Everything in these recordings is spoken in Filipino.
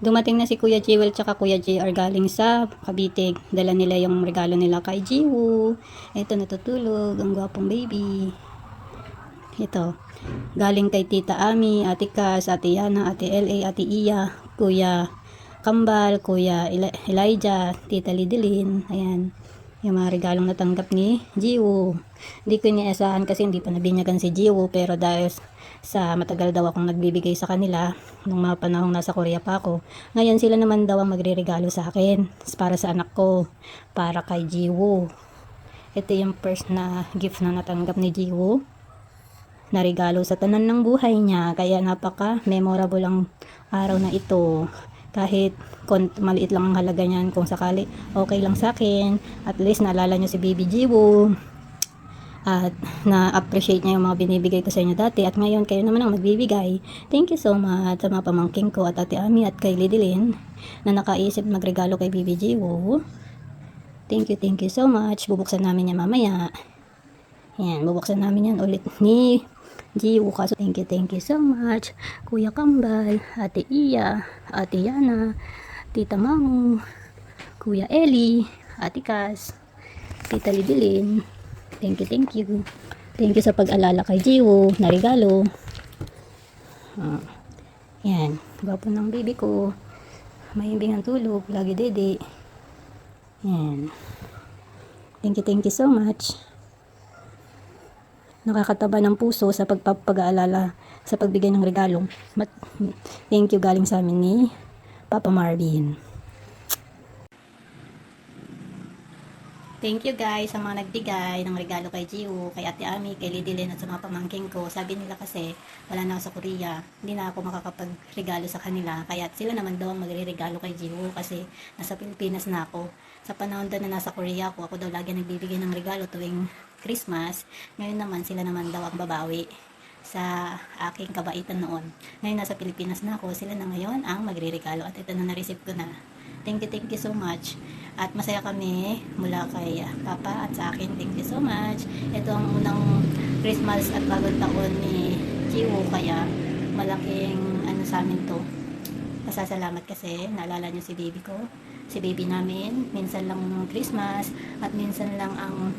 Dumating na si Kuya Jewel tsaka Kuya JR galing sa Cavite. Dala nila yung regalo nila kay Jiwoo. Ito natutulog, ang gwapong baby. Ito, galing kay Tita Ami, Ate Cas, Ate Yana, Ate LA, Ate Iya, Kuya Kambal, Kuya Elijah, Tita Lidilin. Ayan, yung mga regalong natanggap ni Jiwoo. Hindi ko iniasahan kasi hindi pa nabinyagan si Jiwoo, pero dahil sa matagal daw akong nagbibigay sa kanila nung mga panahong nasa Korea pa ako, ngayon sila naman daw ang magre-regalo sa akin para sa anak ko, para kay Jiwoo. Ito yung first na gift na natanggap ni Jiwoo na regalo sa tanan ng buhay niya, kaya napaka memorable ang araw na ito. Kahit maliit lang ang halaga niyan, kung sakali okay lang sa akin, at least naalala niyo si Baby Jiwoo at na-appreciate niya yung mga binibigay ko sa inyo dati, at ngayon kayo naman ang magbibigay. Thank you so much sa mga pamangking ko at Ate Ami at kay Lidilin na nakaisip magregalo kay Baby Jiwoo. Thank you so much. Bubuksan namin yan mamaya. Yan, bubuksan namin yan ulit ni Jiwoo. Kaso thank you so much Kuya Kambal, Ate Iya, Ate Yana, Tita Mamu, Kuya Eli, Ate Cas, Tita Lidilin. Thank you. Thank you sa pag-alala kay Jiwoo na regalo. Yan, gwapo ng baby ko. Mahimbing ang tulog, lagi dede. Yan. Thank you so much. Nakakataba ng puso sa pag-aalala sa pagbigay ng regalo. Thank you galing sa amin ni Papa Marvin. Thank you guys sa mga nagbigay ng regalo kay Jiwoo, kay Ate Ami, kay Lidilin at sa mga pamangking ko. Sabi nila kasi wala na ako sa Korea, hindi na ako makakapagregalo sa kanila, kaya sila naman daw ang magre-regalo kay Jiwoo kasi nasa Pilipinas na ako. Sa panahon doon na nasa Korea ako daw lagi nagbibigay ng regalo tuwing Christmas. Ngayon naman sila naman daw ang babawi sa aking kabaitan noon. Ngayon nasa Pilipinas na ako, sila na ngayon ang magre-regalo at ito na na-receive ko na. Thank you so much. At masaya kami mula kay Papa at sa akin. Thank you so much. Ito ang unang Christmas at bagong taon ni Jiwoo, kaya malaking sa amin to. Pasasalamat kasi naalala niyo si baby ko, si baby namin. Minsan lang Christmas at minsan lang ang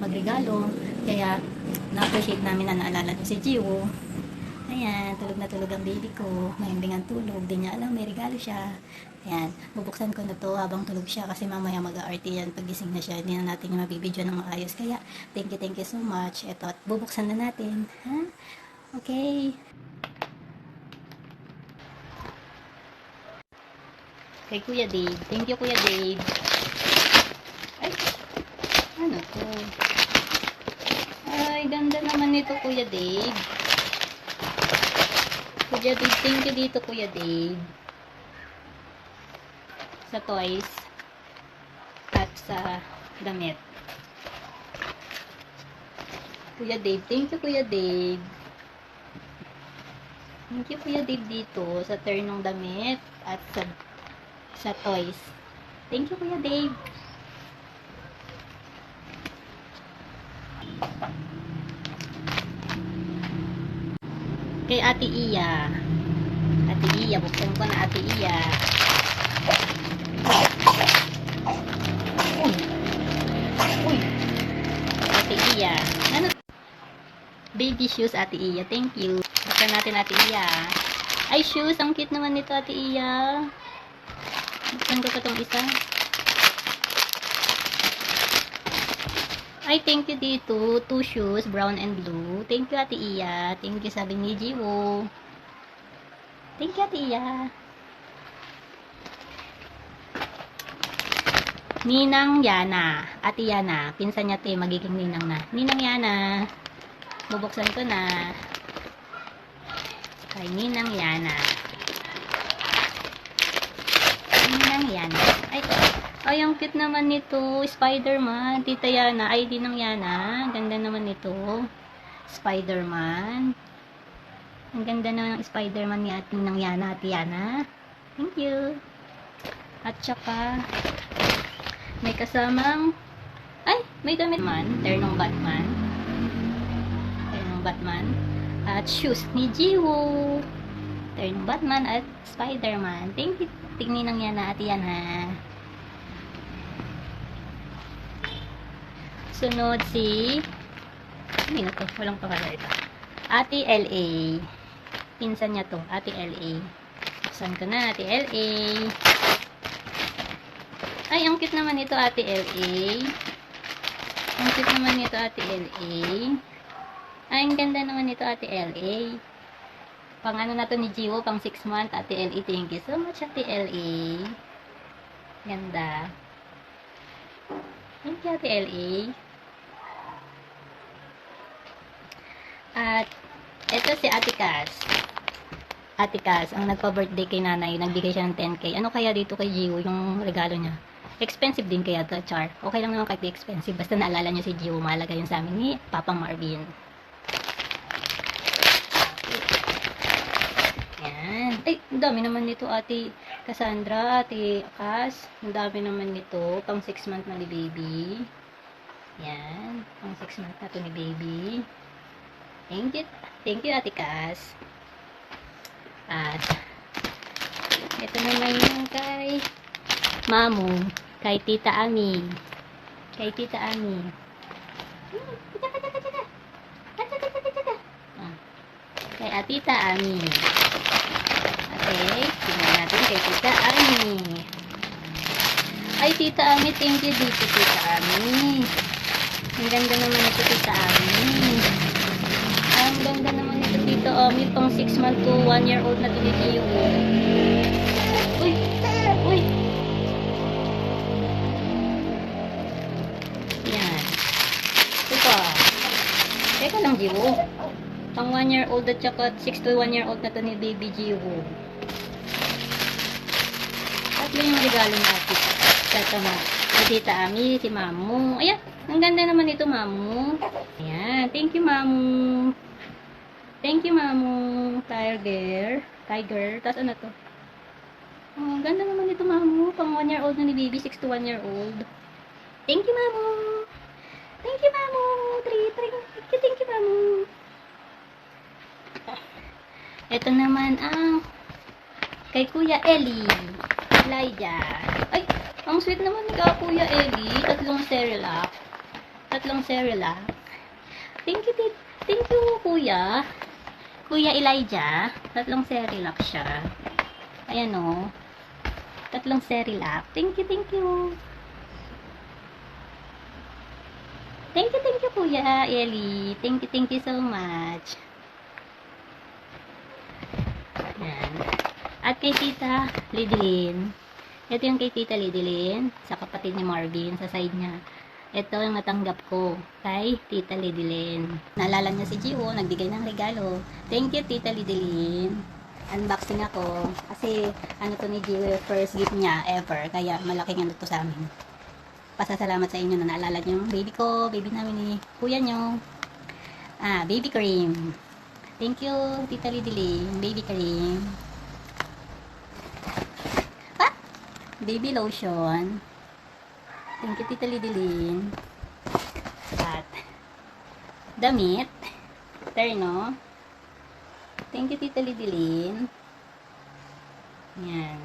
magregalo. Kaya na-appreciate namin na naalala niyo si Jiwoo. Ayan, tulog na tulog ang baby ko. Mahimbing ang tulog. Di niya alam, may regalo siya. Ayan, bubuksan ko na to habang tulog siya kasi mamaya mag-RT yan. Pagising na siya, hindi na natin mabibidyo ng maayos. Kaya, thank you so much. Ito, at bubuksan na natin. Ha? Okay. Kay Kuya Dave. Thank you, Kuya Dave. Ay, ano to? Ay, ganda naman nito, Kuya Dave. Kuya Dave, thank you dito, Kuya Dave. Sa toys at sa damit. Kuya Dave, thank you, Kuya Dave. Thank you, Kuya Dave, dito sa ternong damit at sa toys. Thank you, Kuya Dave. Kay Ate Iya. Ate Iya, buksan ko na Ate Iya. Uy. Ate Iya. Ano? Baby shoes, Ate Iya. Thank you. Buksan natin, Ate Iya. Ay, shoes. Ang cute naman nito, Ate Iya. Buksan ko pa tong isa. Ay, thank you dito. 2 shoes, brown and blue. Thank you, Ate Iya. Thank you, sabi ni Jiwoo. Thank you, Ate Iya. Ninang Yana. Ate Yana. Pinsan niya te, magiging ninang na. Ninang Yana. Bubuksan ko na. Kay Ninang Yana. Ninang Yana. Ay, ay, ang cute naman nito. Spider-Man. Tita Yana. Ay, Ninang Yana. Ganda naman nito. Spider-Man. Ang ganda naman ng Spider-Man ni Ninang Yana. Ate Yana. Thank you. At saka, may kasamang, ay, may damit man. Ternong Batman. Ternong Batman. At shoes ni Jiwoo. poster ng Batman at Spider-Man. Thank you. Tingnan yan na ate yan ha. Sunod si hindi na to, walang pakala ito. Ate LA. Pinsan niya to, Ate LA. Buksan ko na, Ate LA. Ay, ang cute naman ito, Ate LA. Ang cute naman ito, Ate LA. Ay, ang ganda naman ito, Ate LA. Pang ano na to ni Jiwo, pang 6 month, Ate LA. Thank you so much, Ate LA. Ganda. Thank you, Ate LA. At, ito si Ate Cass. Ate Cass, ang nagpa-birthday kay nanay, nagbigay siya ng 10K. Ano kaya dito kay Jiwo, yung regalo niya? Expensive din kaya to, Char. Okay lang naman kahit expensive. Basta naalala niyo si Jiwo, mahalaga yun sa amin ni Papa Marvin. Yan. Ay, ang dami naman nito, Ate Cassandra, Ate Cass. Ang dami naman nito. Pang 6 month na ni baby. Yan. Pang 6 month na to ni baby. Thank you. Thank you, Ate Cass. At, ito naman yung kay Mamu. Kay Tita Ami. Kay Tita Ami. Kay Tita Ami. Okay. Tingnan natin kay Tita Ami. Ay, Tita Ami. Thank you dito, Tita Ami. Ang ganda naman ito, Tita Ami. Ang ganda naman ito, Tita Ami. Pang 6 month to 1 year old na tinitiyo. Uy! Uy! Yan. Ito pa. Teka lang, Jiwo. Pang 1 year old at saka 6 to 1 year old na to ni Baby Jiwo. Tatlo yung regalo natin. Ito na. Si Tita Ami, si Mamu. Ayan. Ang ganda naman ito, Mamu. Ayan. Thank you, Mamu. Thank you, Mamu. Tiger. Tapos ano to? Oh, ang ganda naman ito, Mamu. Pang 1 year old na ni Baby. 6 to 1 year old. Thank you, Mamu. Thank you, Mamu. Thank you, Mamu. Ito naman ang kay Kuya Eli. Elijah. Ay, ang sweet naman ni Kuya Eli. Tatlong Cerelac. Thank you, Kuya. Kuya Elijah. Tatlong Cerelac siya. Ayan o. Tatlong Cerelac. Thank you. Thank you, Kuya Eli. Thank you so much. Ayan. At kay Tita Lidlin. Ito yung kay Tita Lidlin. Sa kapatid ni Marvin. Sa side niya. Ito yung natanggap ko. Kay Tita Lidlin. Naalala niya si Jiwo. Nagbigay ng regalo. Thank you, Tita Lidlin. Unboxing ako. Kasi ano to ni Jiwo, first gift niya ever. Kaya malaking ano to sa amin. Pasasalamat sa inyo na naalala niyo yung baby ko. Baby namin ni kuya niyo. Baby cream. Thank you, Tita Lidlin. Baby cream. Baby lotion. Thank you, Tita Lidlin. At damit. Terno. Thank you, Tita Lidlin. Yan.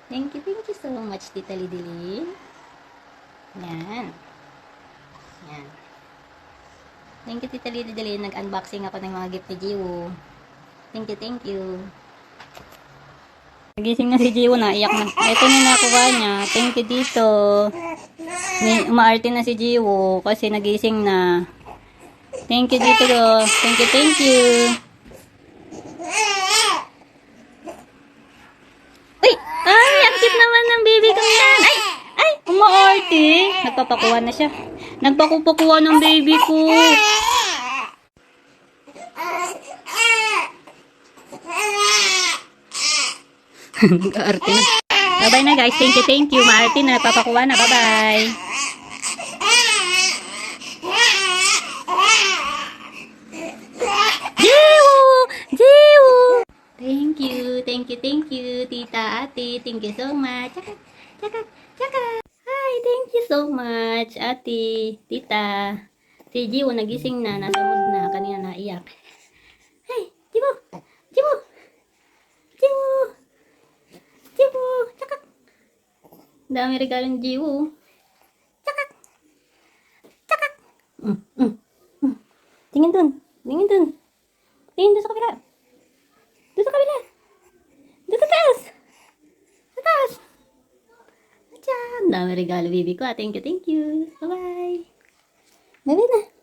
Thank you so much, Tita Lidlin. Yan. Thank you, Tita Lidlin. Nag-unboxing ako ng mga gift ni Jiwo. Thank you. Nagising na si Jiwo, naiyak na. Ito na nakuha niya. Thank you dito. Umaarte na si Jiwo kasi nagising na. Thank you dito. Thank you. Uy! Ay, ang cute naman ng baby ko yan. Ay, umaarte. Nagpapakuha na siya. Nagpakupakuha ng baby ko. Nag-aarte na. Bye-bye na guys. Thank you. Maarte na. Nagpapakuha na. Bye-bye. Jiwo! Thank you, Tita Ate. Thank you so much. Tsaka. Hi, thank you so much, Ate, Tita. Si Jiwo nagising na. Nasa mood na. Kanina naiyak. Jiwo! Jiwo! Jiwo! Jiwo! Tsaka! Dami regalo ni Jiwo. Tsaka! Tsaka! Tingin dun. Tingin dun. Tingin dun sa kabila. Dun sa kabila. Dun sa taas. Sa taas. Diyan. Dami regalo, baby ko. Thank you, thank you. Bye-bye. Bye-bye na.